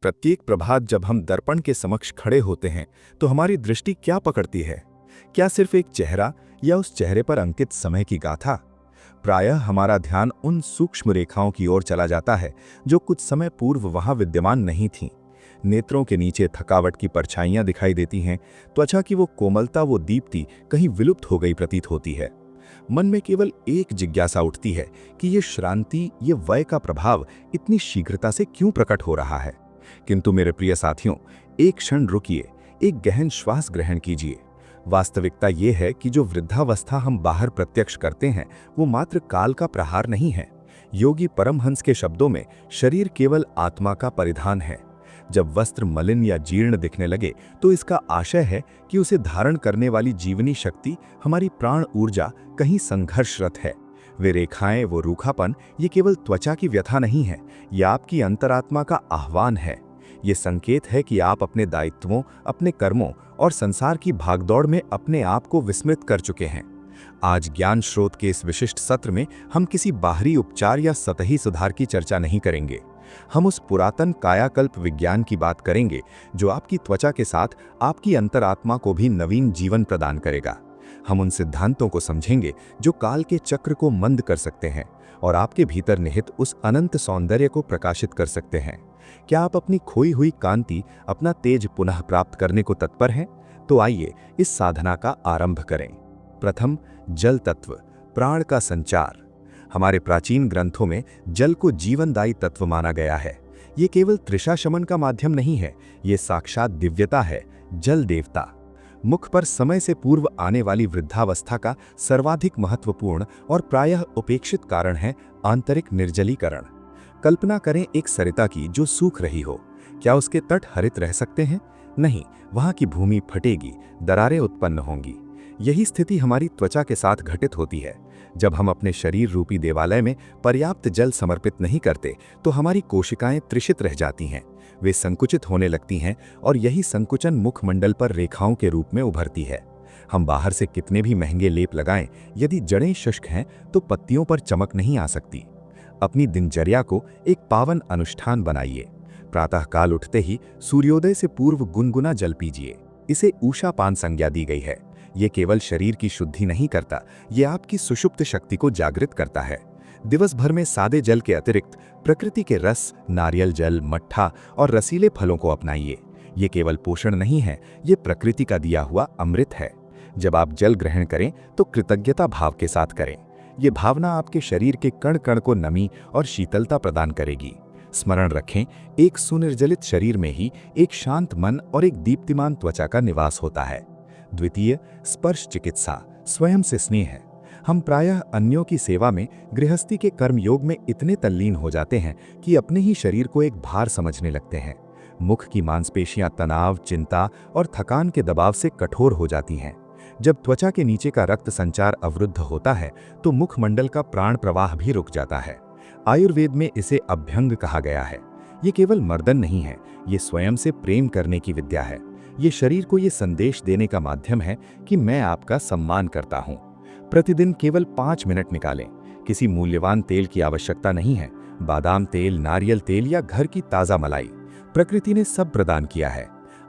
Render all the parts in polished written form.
प्रत्येक प्रभात जब हम दर्पण के समक्ष खड़े होते हैं तो हमारी दृष्टि क्या पकड़ती है? क्या सिर्फ एक चेहरा या उस चेहरे पर अंकित समय की गाथा? प्रायः हमारा ध्यान उन सूक्ष्म रेखाओं की ओर चला जाता है जो कुछ समय पूर्व वहां विद्यमान नहीं थीं। नेत्रों के नीचे थकावट की परछाइयां दिखाई देती हैं, त्वचा की वो कोमलता, वो दीप्ति कहीं विलुप्त हो गई प्रतीत होती है। मन में केवल एक जिज्ञासा उठती है कि ये श्रांति, ये वय का प्रभाव इतनी शीघ्रता से क्यों प्रकट हो रहा है। किंतु मेरे प्रिय साथियों, एक क्षण रुकिए, एक गहन श्वास ग्रहण कीजिए। वास्तविकता ये है कि जो वृद्धावस्था हम बाहर प्रत्यक्ष करते हैं वो मात्र काल का प्रहार नहीं है। योगी परमहंस के शब्दों में शरीर केवल आत्मा का परिधान है। जब वस्त्र मलिन या जीर्ण दिखने लगे तो इसका आशय है कि उसे धारण करने वाली जीवनी शक्ति, हमारी प्राण ऊर्जा कहीं संघर्षरत है। वे रेखाएं, वो रूखापन, ये केवल त्वचा की व्यथा नहीं है, यह आपकी अंतरात्मा का आह्वान है। ये संकेत है कि आप अपने दायित्वों, अपने कर्मों और संसार की भागदौड़ में अपने आप को विस्मृत कर चुके हैं। आज ज्ञान स्रोत के इस विशिष्ट सत्र में हम किसी बाहरी उपचार या सतही सुधार की चर्चा नहीं करेंगे। हम उस पुरातन कायाकल्प विज्ञान की बात करेंगे जो आपकी त्वचा के साथ आपकी अंतरात्मा को भी नवीन जीवन प्रदान करेगा। हम उन सिद्धांतों को समझेंगे जो काल के चक्र को मंद कर सकते हैं और आपके भीतर निहित उस अनंत सौंदर्य को प्रकाशित कर सकते हैं। क्या आप अपनी खोई हुई कांति, अपना तेज पुनः प्राप्त करने को तत्पर हैं? तो आइए इस साधना का आरंभ करें। प्रथम, जल तत्व, प्राण का संचार। हमारे प्राचीन ग्रंथों में जल को जीवनदायी तत्व माना गया है। ये केवल तृषा शमन का माध्यम नहीं है, ये साक्षात दिव्यता है, जल देवता। मुख पर समय से पूर्व आने वाली वृद्धावस्था का सर्वाधिक महत्वपूर्ण और प्रायः उपेक्षित कारण है आंतरिक निर्जलीकरण। कल्पना करें एक सरिता की जो सूख रही हो। क्या उसके तट हरित रह सकते हैं? नहीं, वहां की भूमि फटेगी, दरारें उत्पन्न होंगी। यही स्थिति हमारी त्वचा के साथ घटित होती है। जब हम अपने शरीर रूपी देवालय में पर्याप्त जल समर्पित नहीं करते तो हमारी कोशिकाएं त्रिषित रह जाती हैं, वे संकुचित होने लगती हैं और यही संकुचन मुखमंडल पर रेखाओं के रूप में उभरती है। हम बाहर से कितने भी महंगे लेप लगाएं, यदि जड़ें शुष्क हैं तो पत्तियों पर चमक नहीं आ सकती। अपनी दिनचर्या को एक पावन अनुष्ठान बनाइए। प्रातःकाल उठते ही सूर्योदय से पूर्व गुनगुना जल पीजिए। इसे ऊषापान संज्ञा दी गई है। ये केवल शरीर की शुद्धि नहीं करता, ये आपकी सुषुप्त शक्ति को जागृत करता है। दिवस भर में सादे जल के अतिरिक्त प्रकृति के रस, नारियल जल, मट्ठा और रसीले फलों को अपनाइए। ये केवल पोषण नहीं है, ये प्रकृति का दिया हुआ अमृत है। जब आप जल ग्रहण करें तो कृतज्ञता भाव के साथ करें। ये भावना आपके शरीर के कण कण को नमी और शीतलता प्रदान करेगी। स्मरण रखें, एक सुनिर्जलित शरीर में ही एक शांत मन और एक दीप्तिमान त्वचा का निवास होता है। द्वितीय, स्पर्श चिकित्सा, स्वयं से स्नेह है। हम प्रायः अन्यों की सेवा में, गृहस्थी के कर्मयोग में इतने तल्लीन हो जाते हैं कि अपने ही शरीर को एक भार समझने लगते हैं। मुख की मांसपेशियां तनाव, चिंता और थकान के दबाव से कठोर हो जाती हैं। जब त्वचा के नीचे का रक्त संचार अवरुद्ध होता है तो मुखमंडल का प्राण प्रवाह भी रुक जाता है। आयुर्वेद में इसे अभ्यंग कहा गया है। ये केवल मर्दन नहीं है, ये स्वयं से प्रेम करने की विद्या है। ये शरीर को ये संदेश देने का माध्यम है कि मैं आपका सम्मान करता हूँ। प्रतिदिन केवल 5 मिनट निकालें। किसी मूल्यवान तेल की आवश्यकता नहीं है। बादाम तेल, नारियल तेल या घर की ताज़ा मलाई, प्रकृति ने सब प्रदान किया है।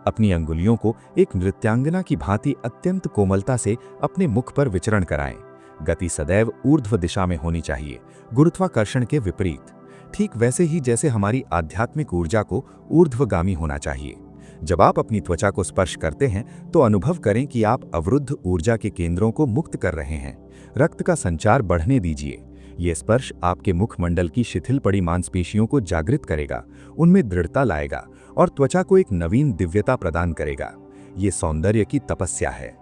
अपनी अंगुलियों को एक नृत्यांगना की भांति अत्यंत कोमलता से अपने मुख पर विचरण कराएं। गति सदैव ऊर्ध्व दिशा में होनी चाहिए, गुरुत्वाकर्षण के विपरीत। ठीक वैसे ही जैसे हमारी आध्यात्मिक ऊर्जा को ऊर्ध्वगामी होना चाहिए। जब आप अपनी त्वचा को स्पर्श करते हैं तो अनुभव करें कि आप अवरुद्ध ऊर्जा के केंद्रों को मुक्त कर रहे हैं। रक्त का संचार बढ़ने दीजिए। ये स्पर्श आपके मुखमंडल की शिथिल पड़ी मांसपेशियों को जागृत करेगा, उनमें दृढ़ता लाएगा और त्वचा को एक नवीन दिव्यता प्रदान करेगा। ये सौंदर्य की तपस्या है।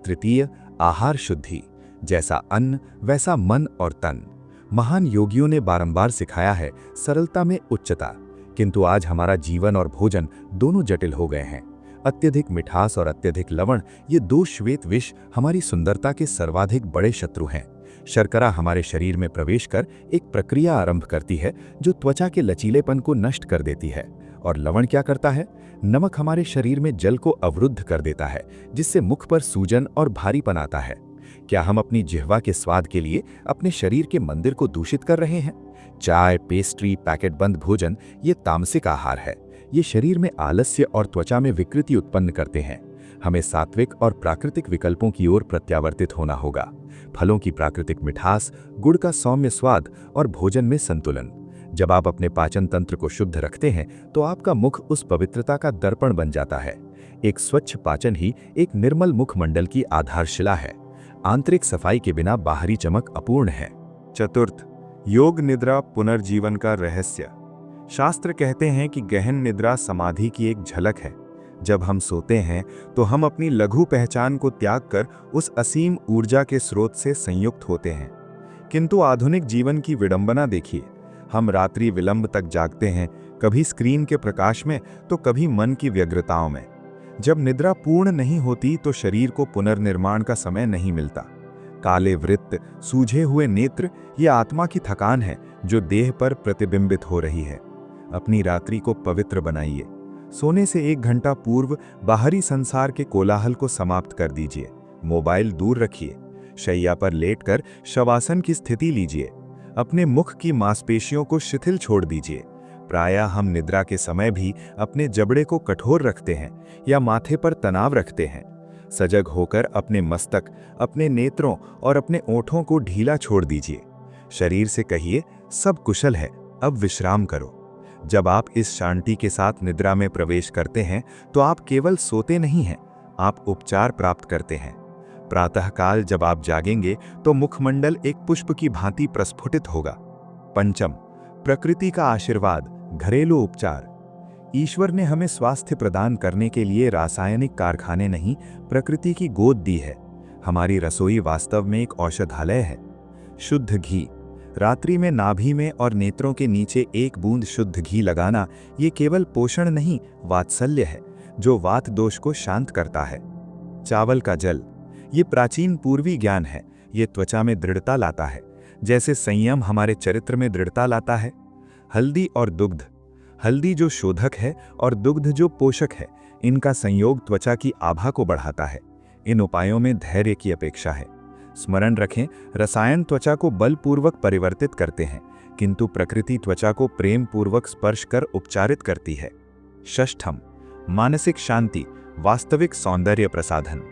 तृतीय, आहार शुद्धि। जैसा अन्न वैसा मन और तन। महान योगियों ने बारंबार सिखाया है सरलता में उच्चता, किंतु आज हमारा जीवन और भोजन दोनों जटिल हो गए हैं। अत्यधिक मिठास और अत्यधिक लवण, ये 2 श्वेत विष हमारी सुंदरता के सर्वाधिक बड़े शत्रु हैं। शर्करा हमारे शरीर में प्रवेश कर एक प्रक्रिया आरंभ करती है जो त्वचा के लचीलेपन को नष्ट कर देती है। और लवण क्या करता है? नमक हमारे शरीर में जल को अवरुद्ध कर देता है, जिससे मुख पर सूजन और भारीपन आता है। क्या हम अपनी जिह्वा के स्वाद के लिए अपने शरीर के मंदिर को दूषित कर रहे हैं? चाय, पेस्ट्री, पैकेट बंद भोजन, ये तामसिक आहार है। ये शरीर में आलस्य और त्वचा में विकृति उत्पन्न करते हैं। हमें सात्विक और प्राकृतिक विकल्पों की ओर प्रत्यावर्तित होना होगा। फलों की प्राकृतिक मिठास, गुड़ का सौम्य स्वाद और भोजन में संतुलन। जब आप अपने पाचन तंत्र को शुद्ध रखते हैं तो आपका मुख उस पवित्रता का दर्पण बन जाता है। एक स्वच्छ पाचन ही एक निर्मल मुखमंडल की आधारशिला है। आंतरिक सफाई के बिना बाहरी चमक अपूर्ण है। चतुर्थ, योग निद्रा पुनर्जीवन का रहस्य। शास्त्र कहते हैं कि गहन निद्रा समाधि की एक झलक है। जब हम सोते हैं तो हम अपनी लघु पहचान को त्याग कर उस असीम ऊर्जा के स्रोत से संयुक्त होते हैं। किंतु आधुनिक जीवन की विडंबना देखिए। हम रात्रि विलंब तक जागते हैं, कभी स्क्रीन के प्रकाश में तो कभी मन की व्यग्रताओं में। जब निद्रा पूर्ण नहीं होती तो शरीर को पुनर्निर्माण का समय नहीं मिलता। काले वृत्त, सूझे हुए नेत्र, ये आत्मा की थकान है जो देह पर प्रतिबिंबित हो रही है। अपनी रात्रि को पवित्र बनाइए। सोने से 1 घंटा पूर्व बाहरी संसार के कोलाहल को समाप्त कर दीजिए। मोबाइल दूर रखिए। शैया पर लेटकर शवासन की स्थिति लीजिए। अपने मुख की मांसपेशियों को शिथिल छोड़ दीजिए। प्रायः हम निद्रा के समय भी अपने जबड़े को कठोर रखते हैं या माथे पर तनाव रखते हैं। सजग होकर अपने मस्तक, अपने नेत्रों और अपने ओठों को ढीला छोड़ दीजिए। शरीर से कहिए, सब कुशल है, अब विश्राम करो। जब आप इस शांति के साथ निद्रा में प्रवेश करते हैं तो आप केवल सोते नहीं हैं, आप उपचार प्राप्त करते हैं। प्रातःकाल जब आप जागेंगे तो मुखमंडल एक पुष्प की भांति प्रस्फुटित होगा। पंचम, प्रकृति का आशीर्वाद, घरेलू उपचार। ईश्वर ने हमें स्वास्थ्य प्रदान करने के लिए रासायनिक कारखाने नहीं, प्रकृति की गोद दी है। हमारी रसोई वास्तव में एक औषधालय है। शुद्ध घी। रात्रि में नाभि में और नेत्रों के नीचे 1 बूंद शुद्ध घी लगाना, ये केवल पोषण नहीं, वात्सल्य है जो वात दोष को शांत करता है। चावल का जल। ये प्राचीन पूर्वी ज्ञान है। ये त्वचा में दृढ़ता लाता है, जैसे संयम हमारे चरित्र में दृढ़ता लाता है। हल्दी और दुग्ध। हल्दी जो शोधक है और दुग्ध जो पोषक है, इनका संयोग त्वचा की आभा को बढ़ाता है। इन उपायों में धैर्य की अपेक्षा है। स्मरण रखें, रसायन त्वचा को बलपूर्वक परिवर्तित करते हैं, किंतु प्रकृति त्वचा को प्रेम पूर्वक स्पर्श कर उपचारित करती है। षष्ठम, मानसिक शांति, वास्तविक सौंदर्य प्रसाधन।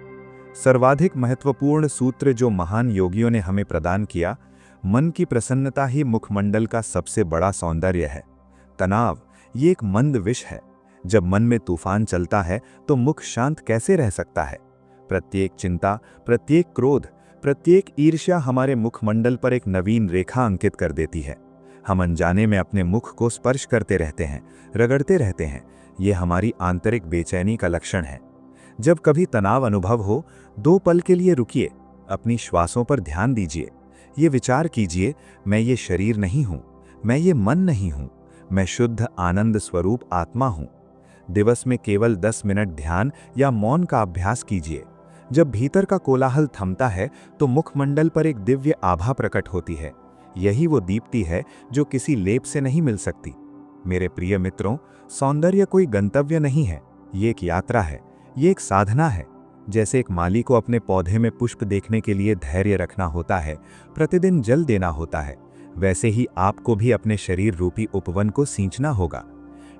सर्वाधिक महत्वपूर्ण सूत्र जो महान योगियों ने हमें प्रदान किया, मन की प्रसन्नता ही मुखमंडल का सबसे बड़ा सौंदर्य है। तनाव, ये एक मंद विष है। जब मन में तूफान चलता है तो मुख शांत कैसे रह सकता है? प्रत्येक चिंता, प्रत्येक क्रोध, प्रत्येक ईर्ष्या हमारे मुखमंडल पर एक नवीन रेखा अंकित कर देती है। हम अनजाने में अपने मुख को स्पर्श करते रहते हैं, रगड़ते रहते हैं। ये हमारी आंतरिक बेचैनी का लक्षण है। जब कभी तनाव अनुभव हो, 2 पल के लिए रुकिए, अपनी श्वासों पर ध्यान दीजिए। ये विचार कीजिए, मैं ये शरीर नहीं हूँ, मैं ये मन नहीं हूँ, मैं शुद्ध आनंद स्वरूप आत्मा हूँ। दिवस में केवल 10 मिनट ध्यान या मौन का अभ्यास कीजिए। जब भीतर का कोलाहल थमता है तो मुखमंडल पर एक दिव्य आभा प्रकट होती है। यही वो दीप्ति है जो किसी लेप से नहीं मिल सकती। मेरे प्रिय मित्रों, सौंदर्य कोई गंतव्य नहीं है, ये एक यात्रा है, ये एक साधना है। जैसे एक माली को अपने पौधे में पुष्प देखने के लिए धैर्य रखना होता है, प्रतिदिन जल देना होता है, वैसे ही आपको भी अपने शरीर रूपी उपवन को सींचना होगा।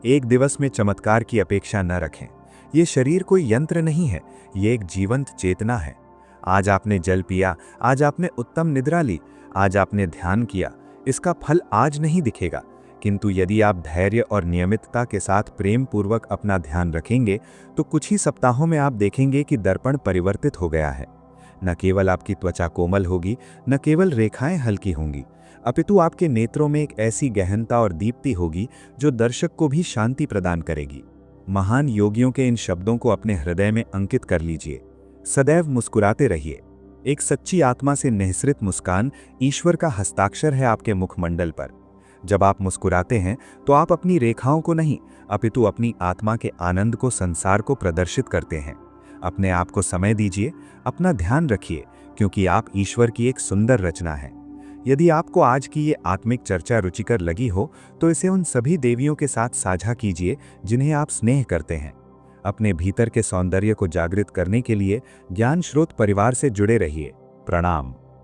एक दिवस में चमत्कार की अपेक्षा न रखें। ये शरीर कोई यंत्र नहीं है, ये एक जीवंत चेतना है। आज आपने जल पिया, आज आपने उत्तम निद्रा ली, आज आपने ध्यान किया, इसका फल आज नहीं दिखेगा, किंतु यदि आप धैर्य और नियमितता के साथ प्रेम पूर्वक अपना ध्यान रखेंगे तो कुछ ही सप्ताहों में आप देखेंगे कि दर्पण परिवर्तित हो गया है। न केवल आपकी त्वचा कोमल होगी, न केवल रेखाएं हल्की होंगी, अपितु आपके नेत्रों में एक ऐसी गहनता और दीप्ति होगी जो दर्शक को भी शांति प्रदान करेगी। महान योगियों के इन शब्दों को अपने हृदय में अंकित कर लीजिए। सदैव मुस्कुराते रहिए। एक सच्ची आत्मा से निःसृत मुस्कान ईश्वर का हस्ताक्षर है आपके मुखमंडल पर। जब आप मुस्कुराते हैं तो आप अपनी रेखाओं को नहीं, अपितु अपनी आत्मा के आनंद को संसार को प्रदर्शित करते हैं। अपने आप को समय दीजिए, अपना ध्यान रखिए, क्योंकि आप ईश्वर की एक सुंदर रचना है। यदि आपको आज की ये आत्मिक चर्चा रुचिकर लगी हो तो इसे उन सभी देवियों के साथ साझा कीजिए जिन्हें आप स्नेह करते हैं। अपने भीतर के सौंदर्य को जागृत करने के लिए ज्ञान स्रोत परिवार से जुड़े रहिए। प्रणाम।